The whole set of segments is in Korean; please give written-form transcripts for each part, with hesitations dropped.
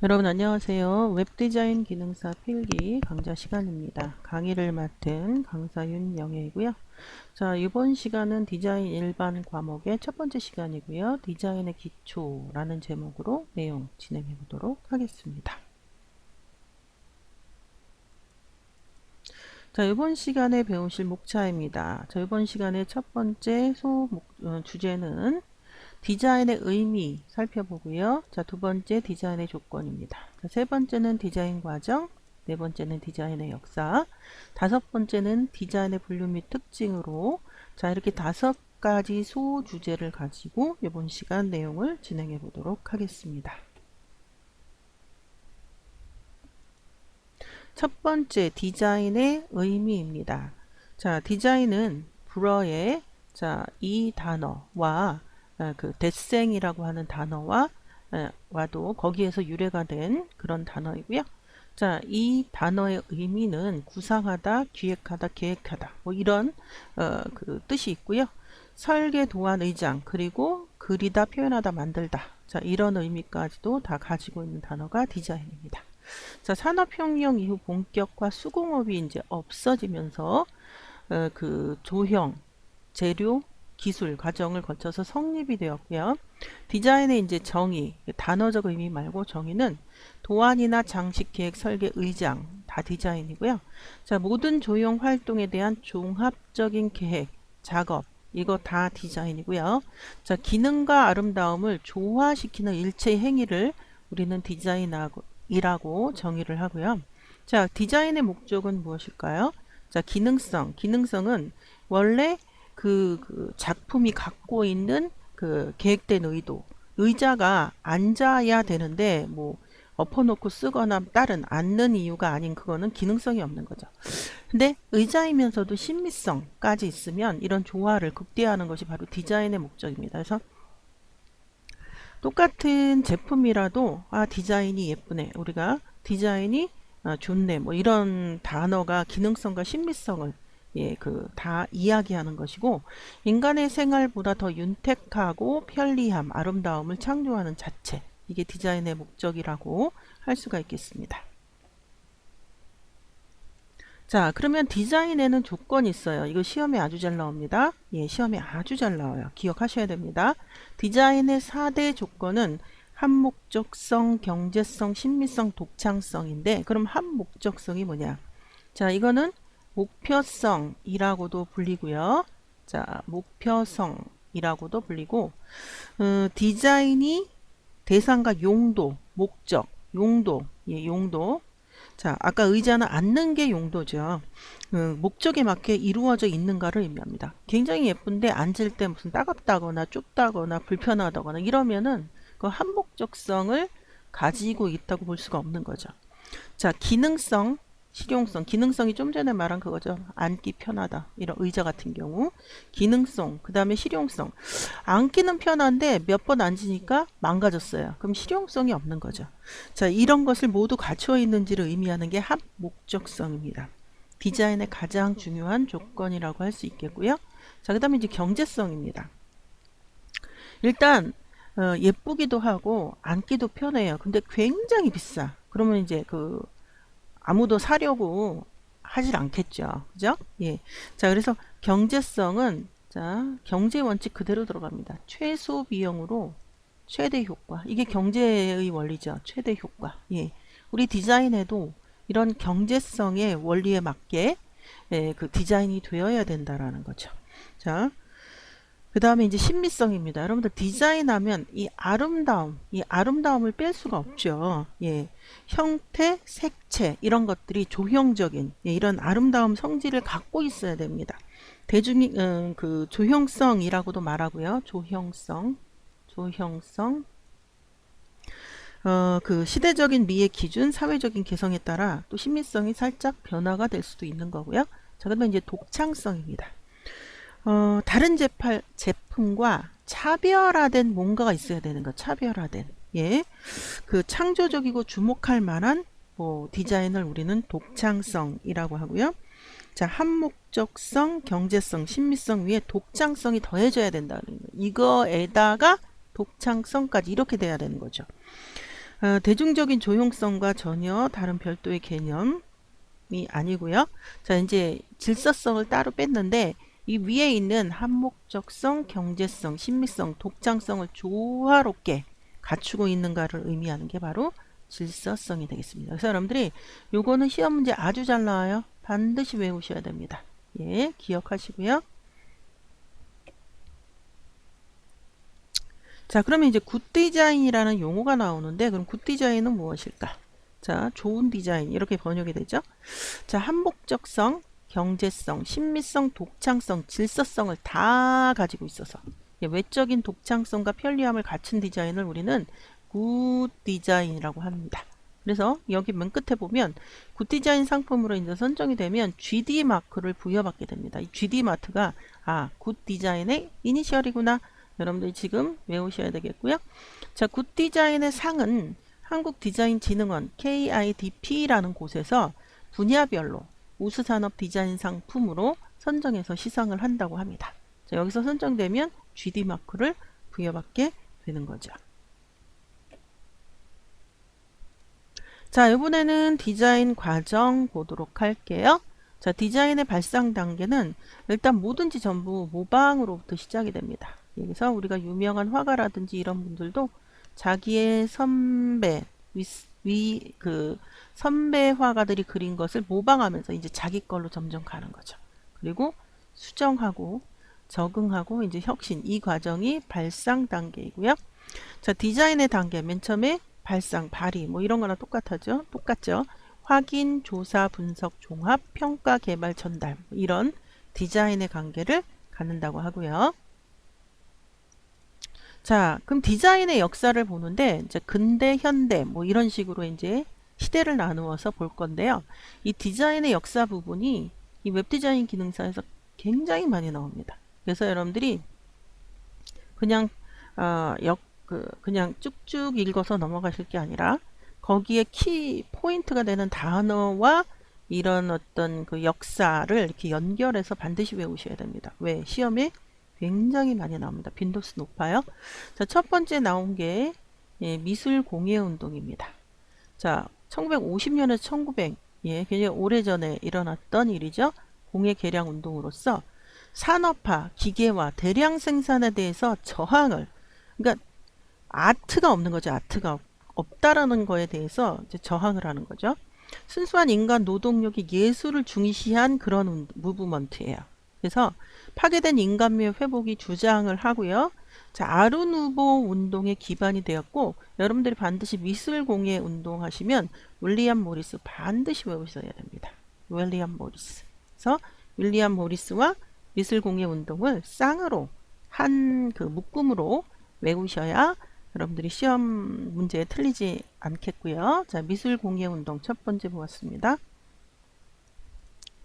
여러분 안녕하세요. 웹디자인 기능사 필기 강좌 시간입니다. 강의를 맡은 강사 윤영애이고요. 자, 이번 시간은 디자인 일반 과목의 첫 번째 시간이고요. 디자인의 기초라는 제목으로 내용 진행해 보도록 하겠습니다. 자, 이번 시간에 배우실 목차입니다. 자, 이번 시간의 첫 번째 주제는 디자인의 의미 살펴보고요. 자, 두 번째 디자인의 조건입니다. 자, 세 번째는 디자인 과정, 네 번째는 디자인의 역사, 다섯 번째는 디자인의 분류 및 특징으로 자, 이렇게 다섯 가지 소주제를 가지고 이번 시간 내용을 진행해 보도록 하겠습니다. 첫 번째 디자인의 의미입니다. 자, 디자인은 불어의 이 단어와 그 데생이라고 하는 단어와 와도 거기에서 유래가 된 그런 단어이고요. 자, 이 단어의 의미는 구상하다, 기획하다, 계획하다 뭐 이런 그 뜻이 있고요. 설계, 도안, 의장 그리고 그리다, 표현하다, 만들다 자, 이런 의미까지도 다 가지고 있는 단어가 디자인입니다. 자, 산업혁명 이후 본격화 수공업이 이제 없어지면서 그 조형, 재료, 기술 과정을 거쳐서 성립이 되었고요. 디자인의 이제 정의, 단어적 의미 말고 정의는 도안이나 장식, 계획, 설계, 의장 다 디자인이고요. 자, 모든 조형 활동에 대한 종합적인 계획, 작업 이거 다 디자인이고요. 자, 기능과 아름다움을 조화시키는 일체 행위를 우리는 디자인이라고 정의를 하고요. 자, 디자인의 목적은 무엇일까요? 자, 기능성은 원래 그 작품이 갖고 있는 그 계획된 의도, 의자가 앉아야 되는데 뭐 엎어놓고 쓰거나 딸은 앉는 이유가 아닌 그거는 기능성이 없는 거죠. 근데 의자이면서도 신미성까지 있으면 이런 조화를 극대화하는 것이 바로 디자인의 목적입니다. 그래서 똑같은 제품이라도 디자인이 예쁘네, 우리가 디자인이 좋네 뭐 이런 단어가 기능성과 신미성을 다 이야기하는 것이고, 인간의 생활보다 더 윤택하고 편리함, 아름다움을 창조하는 자체, 이게 디자인의 목적이라고 할 수가 있겠습니다. 자, 그러면 디자인에는 조건이 있어요. 이거 시험에 아주 잘 나옵니다. 시험에 아주 잘 나와요. 기억하셔야 됩니다. 디자인의 4대 조건은 한목적성, 경제성, 신미성, 독창성인데, 그럼 한목적성이 뭐냐? 자, 이거는 목표성이라고도 불리고요. 자, 목표성이라고도 불리고, 디자인이 대상과 용도, 목적, 용도, 용도. 자, 아까 의자는 앉는 게 용도죠. 목적에 맞게 이루어져 있는가를 의미합니다. 굉장히 예쁜데 앉을 때 무슨 따갑다거나 좁다거나 불편하다거나 이러면은 그 한목적성을 가지고 있다고 볼 수가 없는 거죠. 자, 기능성, 실용성, 기능성이 좀 전에 말한 그거죠. 앉기 편하다. 이런 의자 같은 경우. 기능성, 그 다음에 실용성. 앉기는 편한데 몇 번 앉으니까 망가졌어요. 그럼 실용성이 없는 거죠. 자, 이런 것을 모두 갖춰 있는지를 의미하는 게 합목적성입니다. 디자인의 가장 중요한 조건이라고 할 수 있겠고요. 자, 그 다음에 이제 경제성입니다. 일단 예쁘기도 하고 앉기도 편해요. 근데 굉장히 비싸. 그러면 이제 아무도 사려고 하질 않겠죠. 그죠? 자, 그래서 경제성은 경제 원칙 그대로 들어갑니다. 최소 비용으로 최대 효과. 이게 경제의 원리죠. 최대 효과. 우리 디자인에도 이런 경제성의 원리에 맞게 그 디자인이 되어야 된다라는 거죠. 자, 그 다음에 이제 신미성입니다. 여러분들 디자인하면 이 아름다움을 뺄 수가 없죠. 형태, 색채 이런 것들이 조형적인 이런 아름다움 성질을 갖고 있어야 됩니다. 그 조형성이라고도 말하고요. 조형성. 그 시대적인 미의 기준, 사회적인 개성에 따라 또 신미성이 살짝 변화가 될 수도 있는 거고요. 자, 그러면 이제 독창성입니다. 다른 제품과 차별화된 뭔가가 있어야 되는 거. 차별화된. 그 창조적이고 주목할 만한 디자인을 우리는 독창성이라고 하고요. 자, 한목적성, 경제성, 신미성 위에 독창성이 더해져야 된다는 거예요. 이거에다가 독창성까지 이렇게 돼야 되는 거죠. 대중적인 조형성과 전혀 다른 별도의 개념이 아니고요. 자, 이제 질서성을 따로 뺐는데 이 위에 있는 한목적성, 경제성, 신미성, 독창성을 조화롭게 갖추고 있는가를 의미하는 게 바로 질서성이 되겠습니다. 그래서 여러분들이 요거는 시험 문제 아주 잘 나와요. 반드시 외우셔야 됩니다. 예, 기억하시고요. 자, 그러면 이제 굿 디자인이라는 용어가 나오는데 그럼 굿 디자인은 무엇일까? 자, 좋은 디자인 이렇게 번역이 되죠. 자, 한목적성, 경제성, 신미성, 독창성, 질서성을 다 가지고 있어서 외적인 독창성과 편리함을 갖춘 디자인을 우리는 굿 디자인이라고 합니다. 그래서 여기 맨 끝에 보면 굿 디자인 상품으로 이제 선정이 되면 GD 마크를 부여받게 됩니다. 이 GD 마크가 굿 디자인의 이니셜이구나. 여러분들이 지금 외우셔야 되겠고요. 자, 굿 디자인의 상은 한국디자인진흥원 KIDP라는 곳에서 분야별로 우수산업 디자인 상품으로 선정해서 시상을 한다고 합니다. 자, 여기서 선정되면 GD 마크를 부여받게 되는 거죠. 자, 이번에는 디자인 과정 보도록 할게요. 자, 디자인의 발상 단계는 일단 뭐든지 전부 모방으로부터 시작이 됩니다. 여기서 우리가 유명한 화가라든지 이런 분들도 자기의 선배, 선배 화가들이 그린 것을 모방하면서 이제 자기 걸로 점점 가는 거죠. 그리고 수정하고 적응하고 이제 혁신, 이 과정이 발상 단계이고요. 자, 디자인의 단계 맨 처음에 발상, 발의 뭐 이런 거나 똑같죠. 확인, 조사, 분석, 종합, 평가, 개발, 전달 이런 디자인의 관계를 갖는다고 하고요. 자, 그럼 디자인의 역사를 보는데 이제 근대, 현대 뭐 이런 식으로 이제 시대를 나누어서 볼 건데요. 이 디자인의 역사 부분이 이 웹디자인 기능사에서 굉장히 많이 나옵니다. 그래서 여러분들이 그냥 그냥 쭉쭉 읽어서 넘어가실 게 아니라 거기에 키 포인트가 되는 단어와 이런 어떤 그 역사를 이렇게 연결해서 반드시 외우셔야 됩니다. 왜? 시험에 굉장히 많이 나옵니다. 빈도수 높아요. 자, 첫 번째 나온 게 미술 공예 운동입니다. 자, 1950년에서 1900, 굉장히 오래전에 일어났던 일이죠. 공예 개량 운동으로서 산업화, 기계화, 대량 생산에 대해서 저항을, 그러니까 아트가 없는 거죠. 아트가 없다라는 거에 대해서 이제 저항을 하는 거죠. 순수한 인간 노동력이 예술을 중시한 그런 무브먼트예요. 그래서 파괴된 인간미의 회복이 주장을 하고요. 자, 아르누보 운동의 기반이 되었고 여러분들이 반드시 미술 공예 운동 하시면 윌리엄 모리스 반드시 외우셔야 됩니다. 윌리엄 모리스. 그래서 윌리엄 모리스와 미술 공예 운동을 쌍으로 한 그 묶음으로 외우셔야 여러분들이 시험 문제에 틀리지 않겠고요. 자, 미술 공예 운동 첫 번째 보았습니다.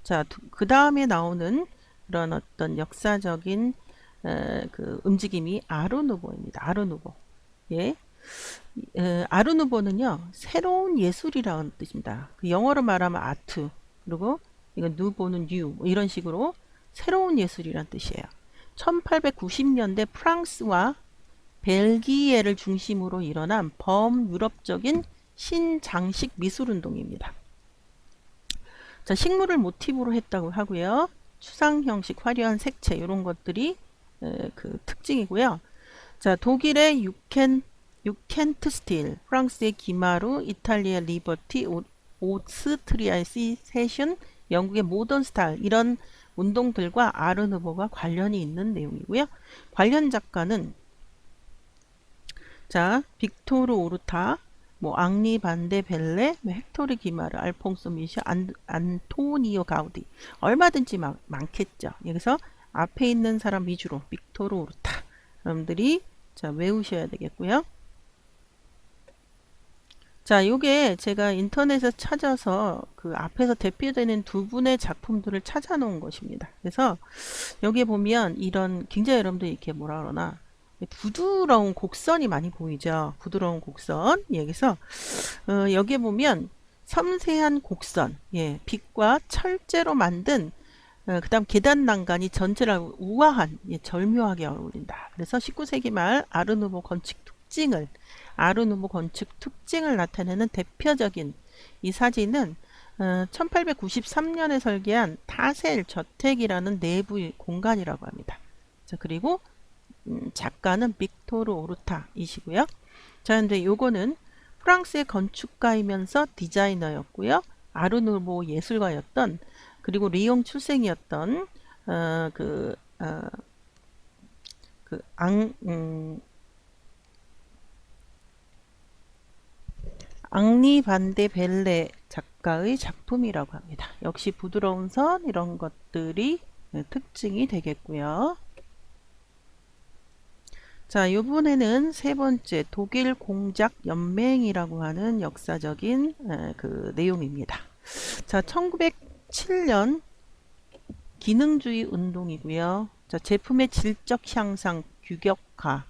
자, 그 다음에 나오는 그런 어떤 역사적인 그 움직임이 아르누보입니다. 아르누보. 예. 아르누보는요, 새로운 예술이라는 뜻입니다. 그 영어로 말하면 아트, 그리고 이건 누보는 뉴, 뭐 이런 식으로 새로운 예술이란 뜻이에요. 1890년대 프랑스와 벨기에를 중심으로 일어난 범유럽적인 신장식 미술운동입니다. 자, 식물을 모티브로 했다고 하고요. 추상 형식, 화려한 색채 이런 것들이 그 특징이고요. 자, 독일의 유켄트 스틸, 프랑스의 기마루, 이탈리아의 리버티, 오스트리아의 세션, 영국의 모던 스타일 이런 운동들과 아르누보가 관련이 있는 내용이고요. 관련 작가는 자, 빅토르 오르타, 뭐 앙리 반데 벨레, 헥토르 기마르, 알퐁소 미시, 안토니오 가우디 얼마든지 많겠죠. 여기서 앞에 있는 사람 위주로 빅토르 오르타 여러분들이 자 외우셔야 되겠고요. 자, 요게 제가 인터넷에서 찾아서 그 앞에서 대표되는 두 분의 작품들을 찾아 놓은 것입니다. 그래서 여기에 보면 이런 굉장히 여러분들 이렇게 뭐라 그러나 부드러운 곡선이 많이 보이죠. 부드러운 곡선. 여기서 여기에 보면 섬세한 곡선, 빛과 철제로 만든 그 다음 계단 난간이 전체를 우아한, 절묘하게 어울린다. 그래서 19세기 말 아르누보 건축 특징을, 아르누보 건축 특징을 나타내는 대표적인 이 사진은 1893년에 설계한 타셀 저택이라는 내부 공간이라고 합니다. 자, 그리고 작가는 빅토르 오르타이시고요. 자, 근데 요거는 프랑스의 건축가이면서 디자이너였고요. 아르누보 예술가였던, 그리고 리옹 출생이었던 앙리 반데 벨레 작가의 작품이라고 합니다. 역시 부드러운 선 이런 것들이 특징이 되겠고요. 자, 이번에는 세 번째 독일 공작 연맹이라고 하는 역사적인 그 내용입니다. 자, 1907년 기능주의 운동이고요. 자, 제품의 질적 향상 규격화에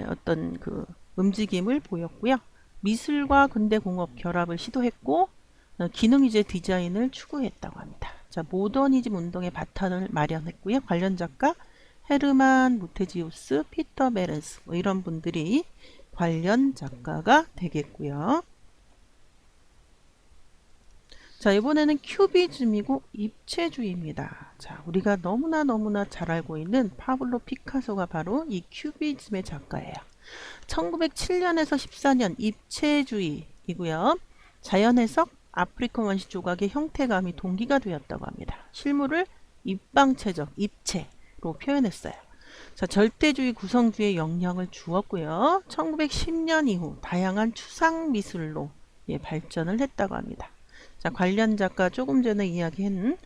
어떤 그 움직임을 보였고요. 미술과 근대공업 결합을 시도했고 기능위주의 디자인을 추구했다고 합니다. 자, 모더니즘 운동의 바탕을 마련했고요. 관련 작가 헤르만 무테지우스, 피터 베렌스 뭐 이런 분들이 관련 작가가 되겠고요. 자, 이번에는 큐비즘이고 입체주의입니다. 자, 우리가 너무나 잘 알고 있는 파블로 피카소가 바로 이 큐비즘의 작가예요. 1907년에서 14년 입체주의이고요. 자연해석 아프리칸 원시 조각의 형태감이 동기가 되었다고 합니다. 실물을 입방체적, 입체로 표현했어요. 자, 절대주의 구성주의에 영향을 주었고요. 1910년 이후 다양한 추상 미술로 발전을 했다고 합니다. 자, 관련 작가 조금 전에 이야기한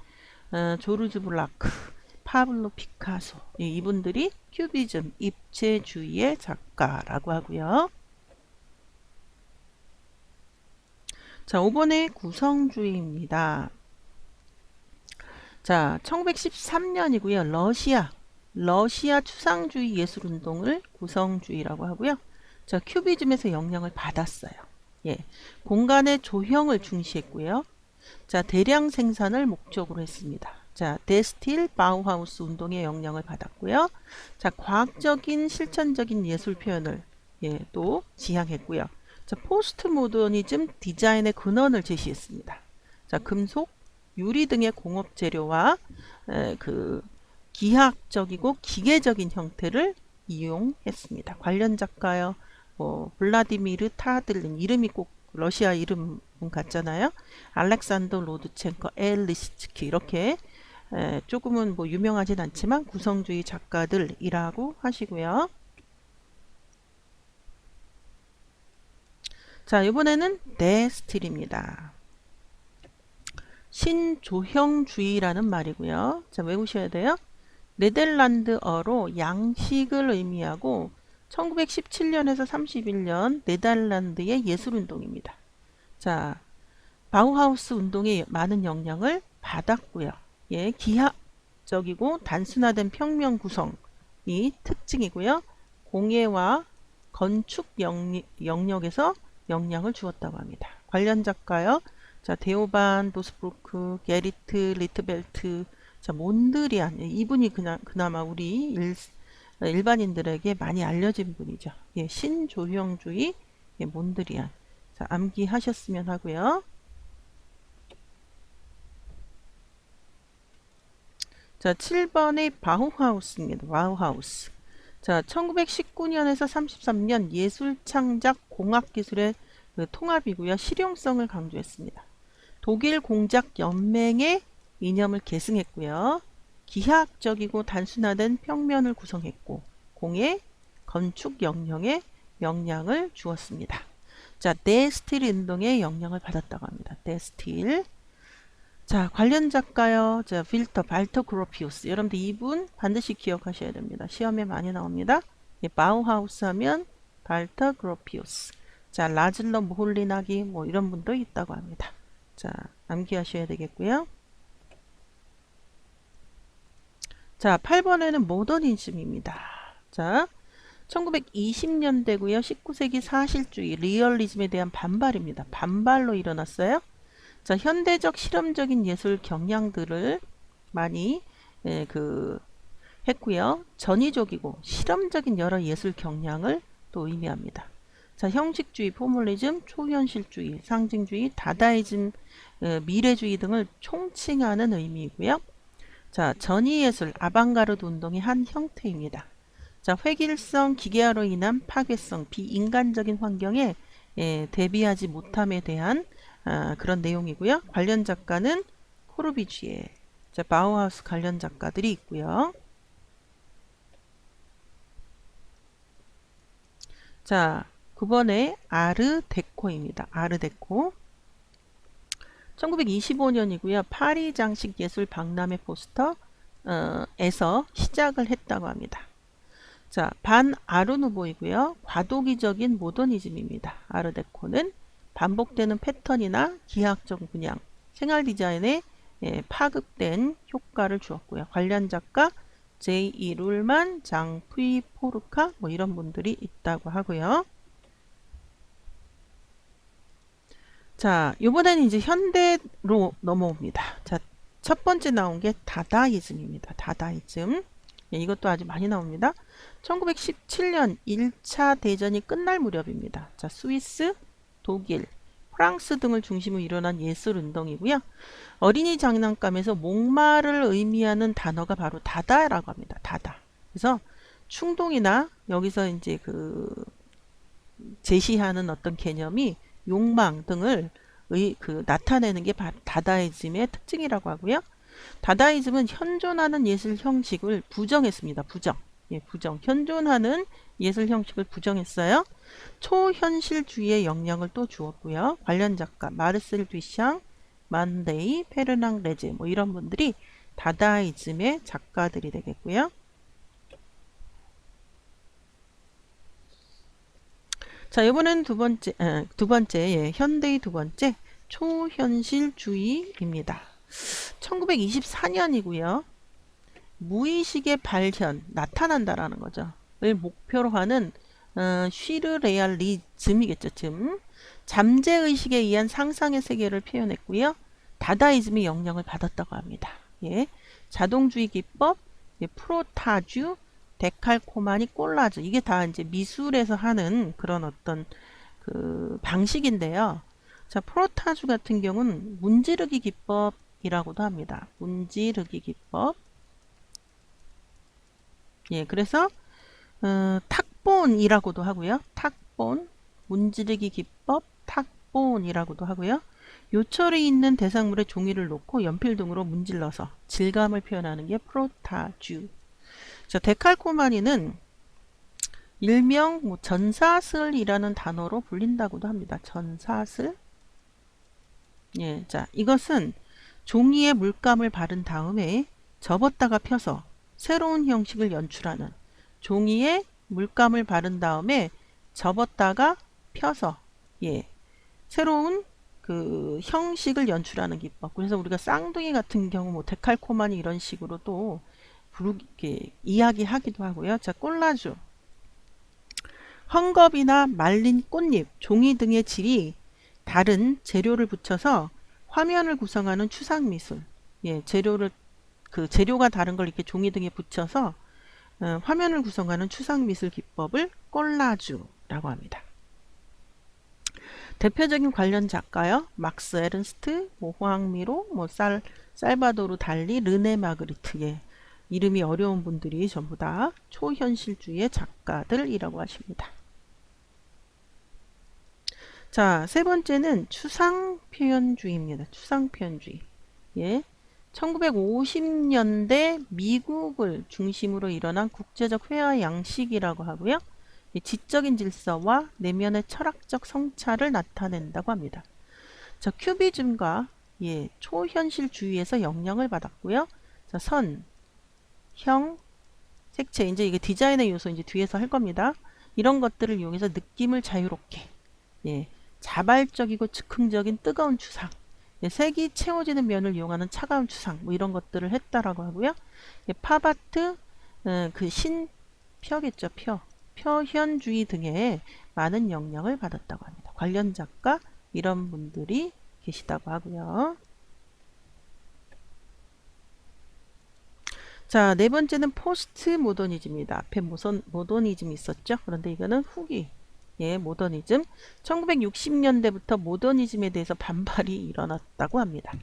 조르주 블라크, 파블로 피카소 이분들이 큐비즘, 입체주의의 작가라고 하고요. 자, 5번에 구성주의입니다. 자, 1913년이고요. 러시아 추상주의 예술운동을 구성주의라고 하고요. 자, 큐비즘에서 영향을 받았어요. 예, 공간의 조형을 중시했고요. 자, 대량 생산을 목적으로 했습니다. 자, 데스틸 바우하우스 운동의 영향을 받았고요. 자, 과학적인 실천적인 예술 표현을 또 지향했고요. 자, 포스트 모더니즘 디자인의 근원을 제시했습니다. 자, 금속, 유리 등의 공업 재료와 그 기하학적이고 기계적인 형태를 이용했습니다. 관련 작가요. 블라디미르 타들린, 이름이 꼭 러시아 이름 같잖아요. 알렉산더 로드첸코, 엘리시츠키 이렇게 조금은 뭐 유명하진 않지만 구성주의 작가들이라고 하시고요. 자, 이번에는 데스틸입니다. 신조형주의라는 말이고요. 자, 외우셔야 돼요. 네덜란드어로 양식을 의미하고 1917년에서 31년 네덜란드의 예술운동입니다. 자, 바우하우스 운동에 많은 영향을 받았고요. 예, 기하적이고 단순화된 평면 구성이 특징이고요. 공예와 건축 영역에서 영향을 주었다고 합니다. 관련 작가요. 자, 데오반, 도스브루크, 게리트, 리트벨트, 자, 몬드리안 이분이 그나마 우리 일반인들에게 많이 알려진 분이죠. 예, 신조형주의 몬드리안. 자, 암기하셨으면 하고요. 자, 7번의 바우하우스입니다. 바우하우스. 자, 1919년에서 33년 예술창작 공학기술의 통합이고요. 실용성을 강조했습니다. 독일 공작 연맹의 이념을 계승했고요. 기하학적이고 단순화된 평면을 구성했고 공예, 건축 영역에 영향을 주었습니다. 자, 데스틸 운동에 영향을 받았다고 합니다. 데스틸. 자, 관련 작가요. 자, 발터 그로피우스. 여러분들 이분 반드시 기억하셔야 됩니다. 시험에 많이 나옵니다. 예, 바우하우스 하면 발터 그로피우스. 자, 라즐러 모홀리나기 뭐 이런 분도 있다고 합니다. 자, 암기하셔야 되겠고요. 자, 8번에는 모더니즘입니다. 자, 1920년대고요. 19세기 사실주의, 리얼리즘에 대한 반발입니다. 반발로 일어났어요. 자, 현대적 실험적인 예술 경향들을 많이 했고요. 전위적이고 실험적인 여러 예술 경향을 또 의미합니다. 자, 형식주의, 포멀리즘, 초현실주의, 상징주의, 다다이즘, 미래주의 등을 총칭하는 의미이고요. 자, 전위예술, 아방가르드 운동의 한 형태입니다. 자, 획일성, 기계화로 인한 파괴성, 비인간적인 환경에 대비하지 못함에 대한 그런 내용이고요. 관련 작가는 코르비지에, 자, 바우하우스 관련 작가들이 있고요. 자, 9번에 아르데코입니다. 아르데코. 1925년이고요. 파리 장식 예술 박람회 포스터 에서 시작을 했다고 합니다. 자, 반 아르누보이고요. 과도기적인 모더니즘입니다. 아르데코는 반복되는 패턴이나 기하학적 분양, 생활 디자인에 파급된 효과를 주었고요. 관련 작가 J.E. 룰만, 장 푸이 포르카 뭐 이런 분들이 있다고 하고요. 자, 이번에는 이제 현대로 넘어옵니다. 자, 첫 번째 나온 게 다다이즘입니다. 다다이즘. 예, 이것도 아주 많이 나옵니다. 1917년 1차 대전이 끝날 무렵입니다. 자, 스위스, 독일, 프랑스 등을 중심으로 일어난 예술 운동이고요. 어린이 장난감에서 목마를 의미하는 단어가 바로 다다라고 합니다. 다다. 그래서 충동이나 여기서 이제 그 제시하는 어떤 개념이 욕망 등을 나타내는 게 다다이즘의 특징이라고 하고요. 다다이즘은 현존하는 예술 형식을 부정했습니다. 부정. 예, 부정. 현존하는 예술 형식을 부정했어요. 초현실주의의 영향을 또 주었고요. 관련 작가 마르셀 듀샹, 만데이, 페르낭 레제 뭐 이런 분들이 다다이즘의 작가들이 되겠고요. 자, 이번엔 두 번째, 예, 현대의 두 번째, 초현실주의입니다. 1924년이고요. 무의식의 발현, 나타난다라는 거죠. 를 목표로 하는 슈르레알리즘이겠죠. 잠재의식에 의한 상상의 세계를 표현했고요. 다다이즘의 영향을 받았다고 합니다. 예, 자동주의 기법, 예, 프로타주, 데칼코마니, 콜라주 이게 다 이제 미술에서 하는 그런 어떤 그 방식인데요. 자, 프로타주 같은 경우는 문지르기 기법이라고도 합니다. 문지르기 기법. 예, 그래서 탁본이라고도 하고요. 탁본, 문지르기 기법, 탁본이라고도 하고요. 요철이 있는 대상물에 종이를 놓고 연필 등으로 문질러서 질감을 표현하는 게 프로타주. 자, 데칼코마니는 일명 뭐 전사슬이라는 단어로 불린다고도 합니다. 전사슬. 예, 자, 이것은 종이에 물감을 바른 다음에 접었다가 펴서 새로운 형식을 연출하는, 종이에 물감을 바른 다음에 접었다가 펴서 예, 새로운 그 형식을 연출하는 기법. 그래서 우리가 쌍둥이 같은 경우 뭐 데칼코마니 이런 식으로 또 이렇게 이야기하기도 하고요. 자, 꼴라주. 헝겊이나 말린 꽃잎, 종이 등의 질이 다른 재료를 붙여서 화면을 구성하는 추상미술. 예, 재료가 다른 걸 이렇게 종이 등에 붙여서 화면을 구성하는 추상미술 기법을 꼴라주라고 합니다. 대표적인 관련 작가요. 막스 에른스트, 뭐 호앙미로, 뭐 살바도르 달리, 르네 마그리트. 예, 이름이 어려운 분들이 전부 다 초현실주의의 작가들이라고 하십니다. 자, 세 번째는 추상표현주의입니다. 추상표현주의. 예. 1950년대 미국을 중심으로 일어난 국제적 회화 양식이라고 하고요. 지적인 질서와 내면의 철학적 성찰을 나타낸다고 합니다. 자, 큐비즘과 예, 초현실주의에서 영향을 받았고요. 자, 선, 형, 색채, 이제 이게 디자인의 요소 이제 뒤에서 할 겁니다. 이런 것들을 이용해서 느낌을 자유롭게, 예, 자발적이고 즉흥적인 뜨거운 추상, 예, 색이 채워지는 면을 이용하는 차가운 추상, 뭐 이런 것들을 했다라고 하고요. 예, 팝아트, 그 신표겠죠, 표현주의 등에 많은 영향을 받았다고 합니다. 관련 작가 이런 분들이 계시다고 하고요. 자, 네 번째는 포스트 모더니즘입니다. 앞에 모더니즘이 있었죠. 그런데 이거는 후기. 예, 모더니즘. 1960년대부터 모더니즘에 대해서 반발이 일어났다고 합니다.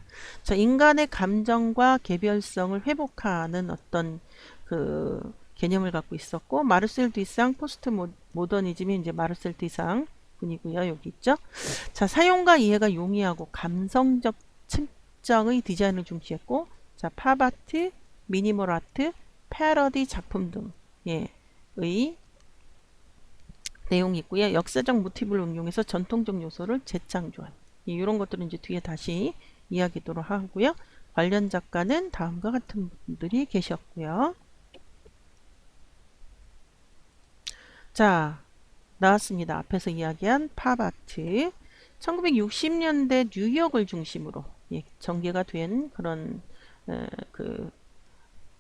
자, 인간의 감정과 개별성을 회복하는 어떤 그 개념을 갖고 있었고, 마르셀 뒤상 포스트 모더니즘이 이제 마르셀 뒤상 분이고요. 여기 있죠. 자, 사용과 이해가 용이하고 감성적 측정의 디자인을 중시했고, 자, 팝아트, 미니멀 아트, 패러디 작품 등의 내용이 있고요. 역사적 모티브를 응용해서 전통적 요소를 재창조한 이런 것들은 이제 뒤에 다시 이야기도록 하고요. 관련 작가는 다음과 같은 분들이 계셨고요. 자, 나왔습니다. 앞에서 이야기한 팝아트. 1960년대 뉴욕을 중심으로 전개가 된 그런 그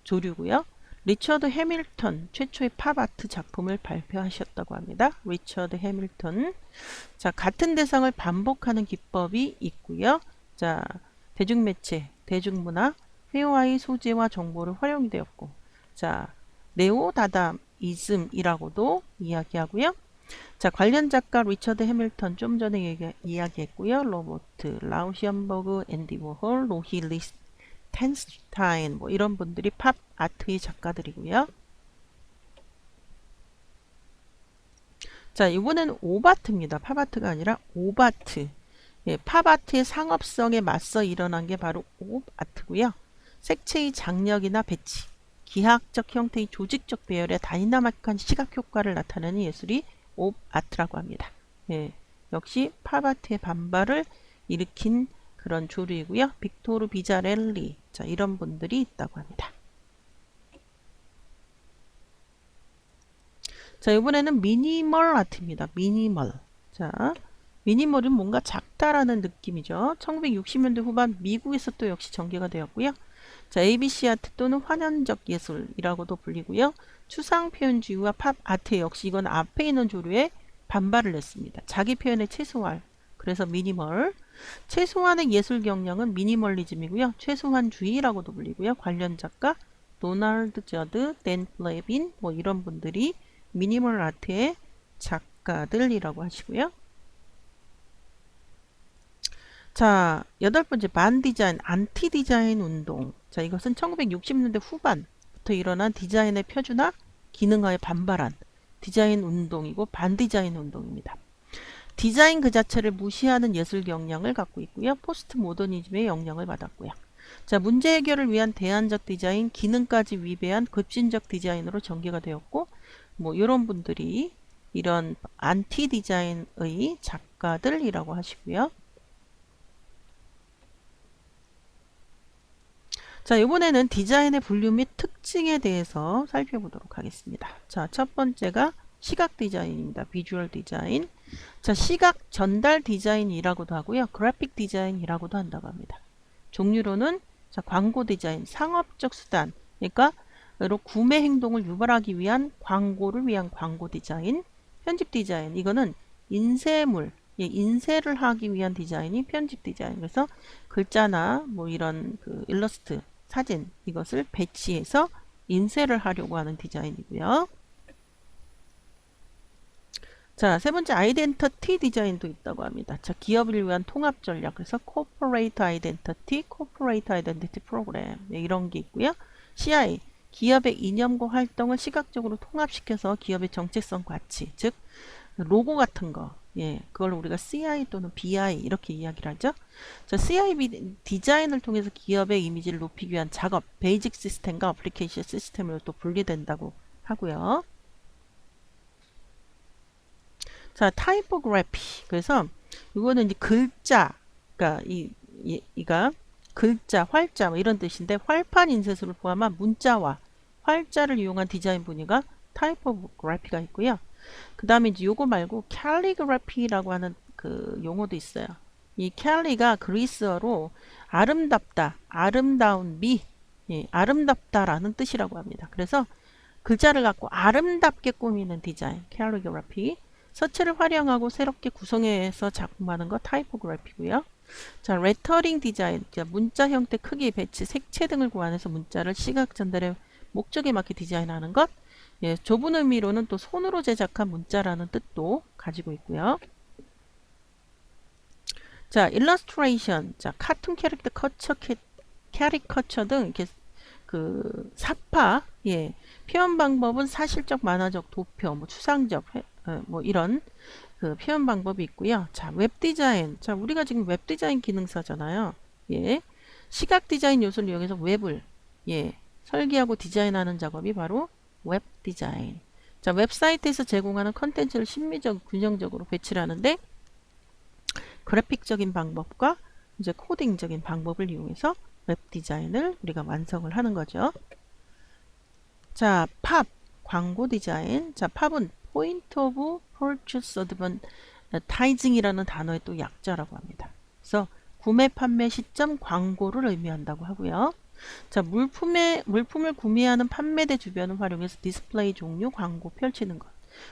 조류고요. 리처드 해밀턴 최초의 팝아트 작품을 발표하셨다고 합니다. 리처드 해밀턴. 자, 같은 대상을 반복하는 기법이 있고요. 자, 대중매체, 대중문화, 회화의 소재와 정보를 활용되었고, 자, 네오다다이즘이라고도 이야기하고요. 자, 관련 작가 리처드 해밀턴 좀 전에 이야기했고요. 로버트 라우시언버그, 앤디 워홀, 로히 텐스타인 뭐 이런 분들이 팝 아트의 작가들이고요. 자, 이번에는 오바트입니다. 팝아트가 아니라 오바트. 예, 팝아트의 상업성에 맞서 일어난 게 바로 오아트고요. 색채의 장력이나 배치, 기하학적 형태의 조직적 배열의 다이나믹한 시각 효과를 나타내는 예술이 오아트라고 합니다. 예, 역시 팝아트의 반발을 일으킨 그런 조류이고요. 빅토르 비자렐리, 자, 이런 분들이 있다고 합니다. 자, 이번에는 미니멀 아트입니다. 미니멀. 자, 미니멀은 뭔가 작다라는 느낌이죠. 1960년대 후반 미국에서 또 역시 전개가 되었고요. 자, ABC 아트 또는 환연적 예술이라고도 불리고요. 추상 표현주의와 팝 아트 역시 이건 앞에 있는 조류에 반발을 냈습니다. 자기 표현의 최소화. 그래서 미니멀. 최소한의 예술 경향은 미니멀리즘이고요. 최소한주의라고도 불리고요. 관련 작가 도널드 저드, 댄 플레빈 뭐 이런 분들이 미니멀 아트의 작가들이라고 하시고요. 자, 여덟 번째 반디자인, 안티 디자인 운동. 자, 이것은 1960년대 후반부터 일어난 디자인의 표준화, 기능화에 반발한 디자인 운동이고 반디자인 운동입니다. 디자인 그 자체를 무시하는 예술 경향을 갖고 있고요. 포스트 모더니즘의 영향을 받았고요. 자, 문제 해결을 위한 대안적 디자인, 기능까지 위배한 급진적 디자인으로 전개가 되었고, 뭐 이런 분들이 이런 안티 디자인의 작가들이라고 하시고요. 자, 이번에는 디자인의 분류 및 특징에 대해서 살펴보도록 하겠습니다. 자, 첫 번째가 시각 디자인입니다. 비주얼 디자인. 자, 시각 전달 디자인이라고도 하고요. 그래픽 디자인이라고도 한다고 합니다. 종류로는 자, 광고 디자인, 상업적 수단, 그러니까 구매 행동을 유발하기 위한 광고를 위한 광고 디자인, 편집 디자인, 이거는 인쇄물, 인쇄를 하기 위한 디자인이 편집 디자인. 그래서 글자나 뭐 이런 그 일러스트, 사진 이것을 배치해서 인쇄를 하려고 하는 디자인이고요. 자, 세 번째 아이덴티티 디자인도 있다고 합니다. 자, 기업을 위한 통합 전략. 그래서 코퍼레이트 아이덴티티, 코퍼레이트 아이덴티티 프로그램. 네, 이런 게 있고요. CI, 기업의 이념과 활동을 시각적으로 통합시켜서 기업의 정체성 가치, 즉 로고 같은 거. 예, 그걸 우리가 CI 또는 BI 이렇게 이야기를 하죠. 자, CI 디자인을 통해서 기업의 이미지를 높이기 위한 작업, 베이직 시스템과 어플리케이션 시스템으로 또 분리된다고 하고요. 자, 타이포그래피. 그래서 이거는 이제 글자, 그러니까 이가 글자, 활자 뭐 이런 뜻인데 활판 인쇄술을 포함한 문자와 활자를 이용한 디자인 분야가 타이포그래피가 있고요. 그 다음에 이제 요거 말고 캘리그래피라고 하는 그 용어도 있어요. 이 캘리가 그리스어로 아름답다, 아름다운 미, 예, 아름답다라는 뜻이라고 합니다. 그래서 글자를 갖고 아름답게 꾸미는 디자인, 캘리그래피. 서체를 활용하고 새롭게 구성해서 작품하는 거 타이포그래피고요. 자, 레터링 디자인, 문자 형태, 크기, 배치, 색채 등을 고안해서 문자를 시각 전달에 목적에 맞게 디자인하는 것. 예, 좁은 의미로는 또 손으로 제작한 문자라는 뜻도 가지고 있고요. 자, illustration. 자, 카툰 캐릭터 캐리커처 등 이렇게 그 사파, 예, 표현 방법은 사실적, 만화적, 도표, 뭐 추상적, 뭐 이런 그 표현 방법이 있고요. 자, 웹 디자인. 자, 우리가 지금 웹 디자인 기능사잖아요. 예, 시각 디자인 요소를 이용해서 웹을 예, 설계하고 디자인하는 작업이 바로 웹 디자인. 자, 웹사이트에서 제공하는 컨텐츠를 심미적, 균형적으로 배치를 하는데 그래픽적인 방법과 이제 코딩적인 방법을 이용해서 웹 디자인을 우리가 완성을 하는 거죠. 자, 팝, 광고 디자인. 자, 팝은 포인트 오브 퍼체스 어드버타이징이라는 단어의 또 약자라고 합니다. 그래서 구매 판매 시점 광고를 의미한다고 하고요. 자, 물품을 구매하는 판매대 주변을 활용해서 디스플레이 종류 광고 펼치는 것.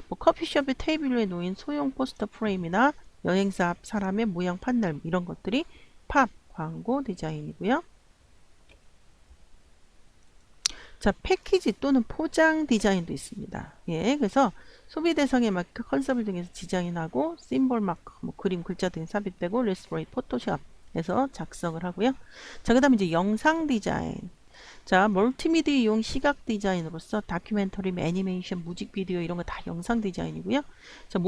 뭐 커피숍의 테이블 위에 놓인 소형 포스터 프레임이나 여행사 앞 사람의 모양 판넬 이런 것들이 팝 광고 디자인이고요. 자, 패키지 또는 포장 디자인도 있습니다. 예, 그래서 소비 대상에 맞게 컨셉을 등에서 디자인하고 심볼 마크, 뭐 그림, 글자 등 삽입되고 일러스트레이터, 포토샵에서 작성을 하고요. 자, 그다음에 이제 영상 디자인. 자, 멀티미디어 이용 시각 디자인으로서 다큐멘터리, 애니메이션, 뮤직비디오 이런 거 다 영상 디자인이고요. 자,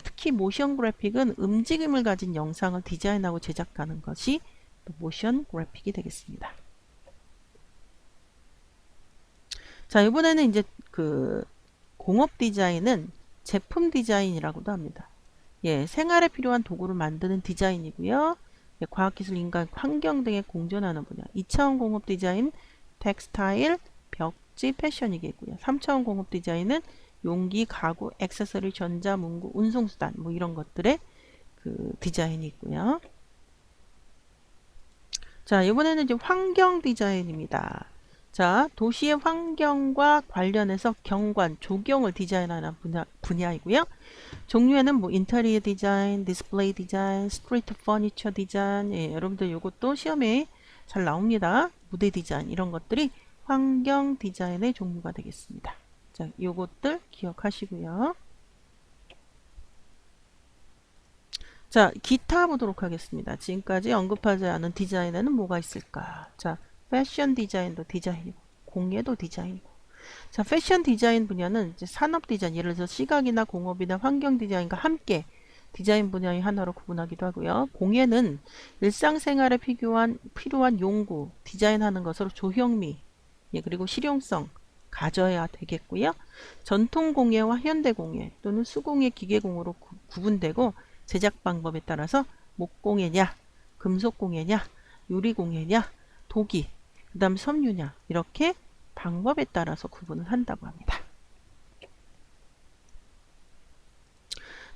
특히 모션 그래픽은 움직임을 가진 영상을 디자인하고 제작하는 것이 모션 그래픽이 되겠습니다. 자, 이번에는 이제 그 공업 디자인은 제품 디자인이라고도 합니다. 예, 생활에 필요한 도구를 만드는 디자인이고요. 예, 과학기술, 인간, 환경 등에 공존하는 분야. 2차원 공업 디자인, 텍스타일, 벽지, 패션이겠고요. 3차원 공업 디자인은 용기, 가구, 액세서리, 전자, 문구, 운송수단 뭐 이런 것들의 그 디자인이 있고요. 자, 이번에는 이제 환경 디자인입니다. 자, 도시의 환경과 관련해서 경관, 조경을 디자인하는 분야이고요. 종류에는 뭐 인테리어 디자인, 디스플레이 디자인, 스트리트 퍼니처 디자인, 예, 여러분들 이것도 시험에 잘 나옵니다. 무대 디자인 이런 것들이 환경 디자인의 종류가 되겠습니다. 자, 요것들 기억하시고요. 자, 기타 보도록 하겠습니다. 지금까지 언급하지 않은 디자인에는 뭐가 있을까? 자, 패션 디자인도 디자인이고 공예도 디자인이고. 자, 패션 디자인 분야는 이제 산업 디자인, 예를 들어서 시각이나 공업이나 환경 디자인과 함께 디자인 분야의 하나로 구분하기도 하고요. 공예는 일상생활에 필요한 용구, 디자인하는 것으로 조형미, 예, 그리고 실용성 가져야 되겠고요. 전통 공예와 현대 공예 또는 수공예, 기계공으로 구분되고 제작 방법에 따라서 목공예냐, 금속공예냐, 유리공예냐, 도기, 그 다음 섬유냐 이렇게 방법에 따라서 구분을 한다고 합니다.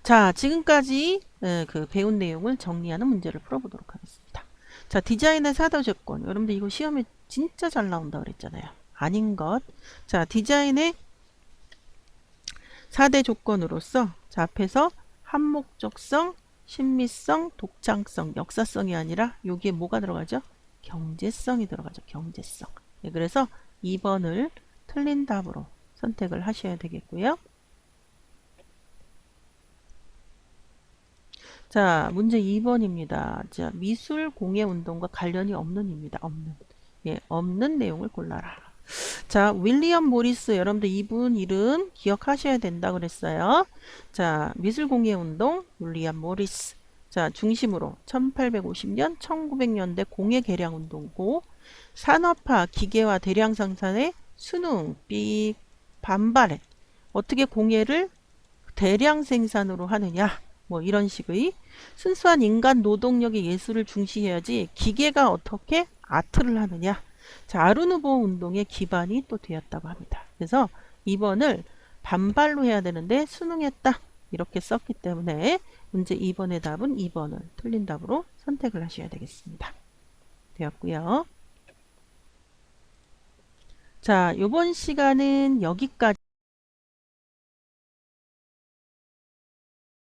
자, 지금까지 그 배운 내용을 정리하는 문제를 풀어보도록 하겠습니다. 자, 디자인의 4대 조건. 여러분들 이거 시험에 진짜 잘 나온다 그랬잖아요. 아닌 것. 자, 디자인의 4대 조건으로서 자, 앞에서 한목적성, 신미성, 독창성, 역사성이 아니라 여기에 뭐가 들어가죠? 경제성이 들어가죠. 경제성. 네, 그래서 2번을 틀린 답으로 선택을 하셔야 되겠고요. 자, 문제 2번입니다. 자, 미술 공예 운동과 관련이 없는입니다. 없는 내용을 골라라. 자, 윌리엄 모리스, 여러분들 이분 이름 기억하셔야 된다 그랬어요. 자, 미술 공예 운동 윌리엄 모리스. 자, 중심으로 1850년 1900년대 공예 개량 운동고 산업화 기계화 대량 생산의 순응 삑 반발해 어떻게 공예를 대량 생산으로 하느냐 뭐 이런 식의 순수한 인간 노동력의 예술을 중시해야지 기계가 어떻게 아트를 하느냐. 자, 아르누보 운동의 기반이 또 되었다고 합니다. 그래서 2번을 반발로 해야 되는데 순응했다 이렇게 썼기 때문에 문제 2번의 답은 2번을 틀린 답으로 선택을 하셔야 되겠습니다. 되었고요. 자, 이번 시간은 여기까지